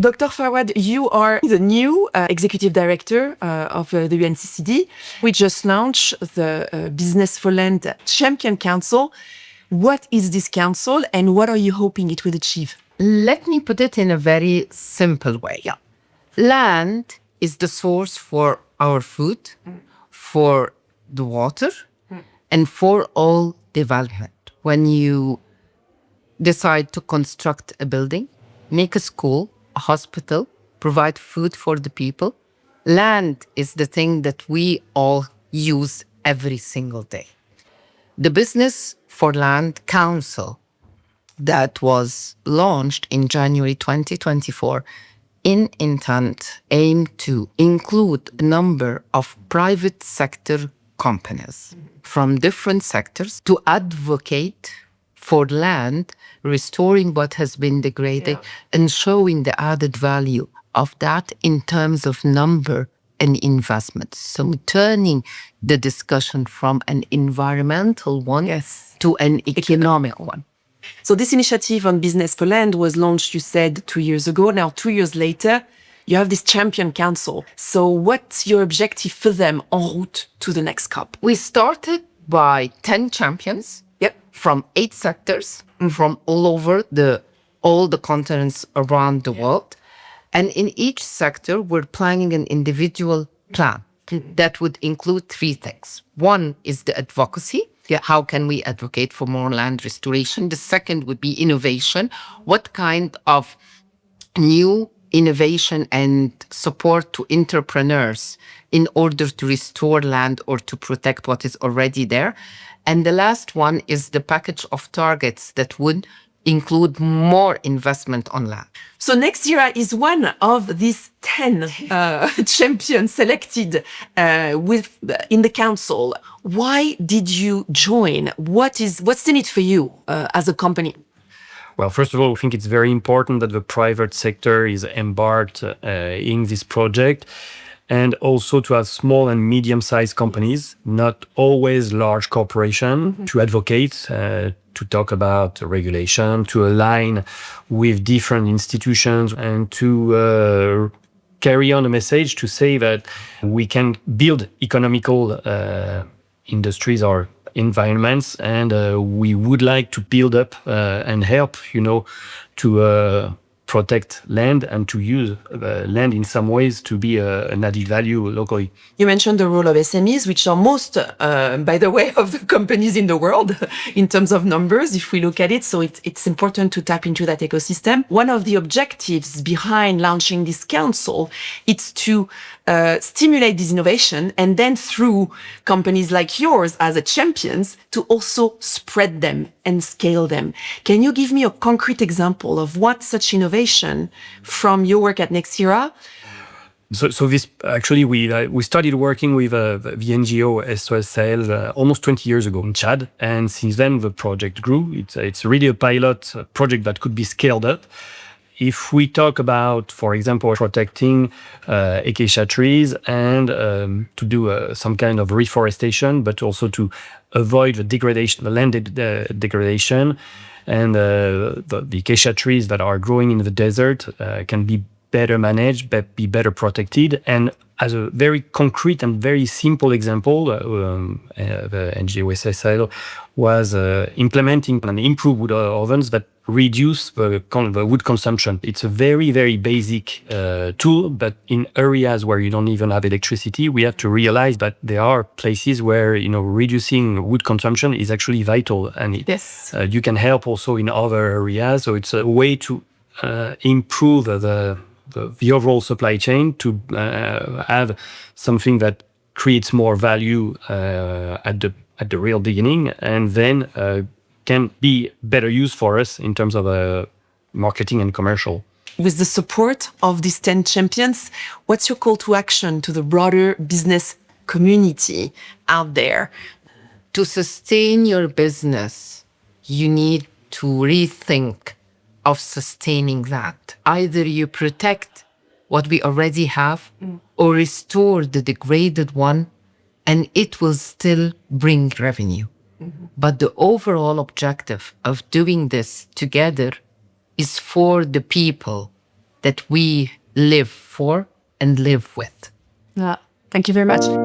Dr. Fouad, you are the new executive director of the UNCCD. We just launched the Business for Land Champion Council. What is this council and what are you hoping it will achieve? Let me put it in a very simple way. Yeah. Land is the source for our food, for the water, and for all development. When you decide to construct a building, make a school, a hospital, provide food for the people, land is the thing that we all use every single day. The Business for Land Council that was launched in January 2024 in intent aim to include a number of private sector companies from different sectors to advocate for land, restoring what has been degraded and showing the added value of that in terms of number and investment. So turning the discussion from an environmental one to an economic one. So this initiative on Business for Land was launched, you said, 2 years ago. Now, 2 years later, you have this champion council. So what's your objective for them en route to the next COP? We started by 10 champions from 8 sectors from all over all the continents around the world. And in each sector, we're planning an individual plan that would include 3 things. One is the advocacy. How can we advocate for more land restoration? The second would be innovation. What kind of new innovation and support to entrepreneurs in order to restore land or to protect what is already there? And the last one is the package of targets that would include more investment on land. So Nexira is one of these 10 champions selected in the council. Why did you join? What's in it for you as a company? Well, first of all, I think it's very important that the private sector is embarked in this project, and also to have small and medium-sized companies, not always large corporations, to advocate, to talk about regulation, to align with different institutions, and to carry on a message to say that we can build economical industries or environments, and we would like to build up and help, to protect land and to use land in some ways to be an added value locally. You mentioned the role of SMEs, which are most, by the way, of the companies in the world in terms of numbers, if we look at it. So it's important to tap into that ecosystem. One of the objectives behind launching this council is to stimulate this innovation, and then through companies like yours as a champions to also spread them and scale them. Can you give me a concrete example of what such innovation from your work at Nexira? So this actually we started working with the NGO SOS Sahel almost 20 years ago in Chad, and since then the project grew. It's really a pilot project that could be scaled up. If we talk about, for example, protecting acacia trees and to do some kind of reforestation, but also to avoid the degradation, the land degradation, and the acacia trees that are growing in the desert can be better managed, be better protected. And as a very concrete and very simple example, the NGO SSL was implementing and improved wood ovens that reduce the wood consumption. It's a very, very basic tool, but in areas where you don't even have electricity, we have to realize that there are places where reducing wood consumption is actually vital, and you can help also in other areas. So it's a way to improve the overall supply chain, to have something that creates more value at the real beginning, and then can be better used for us in terms of marketing and commercial. With the support of these 10 champions, what's your call to action to the broader business community out there? To sustain your business, you need to rethink of sustaining that. Either you protect what we already have or restore the degraded one, and it will still bring revenue. But the overall objective of doing this together is for the people, that we live for and live with. Yeah. Thank you very much.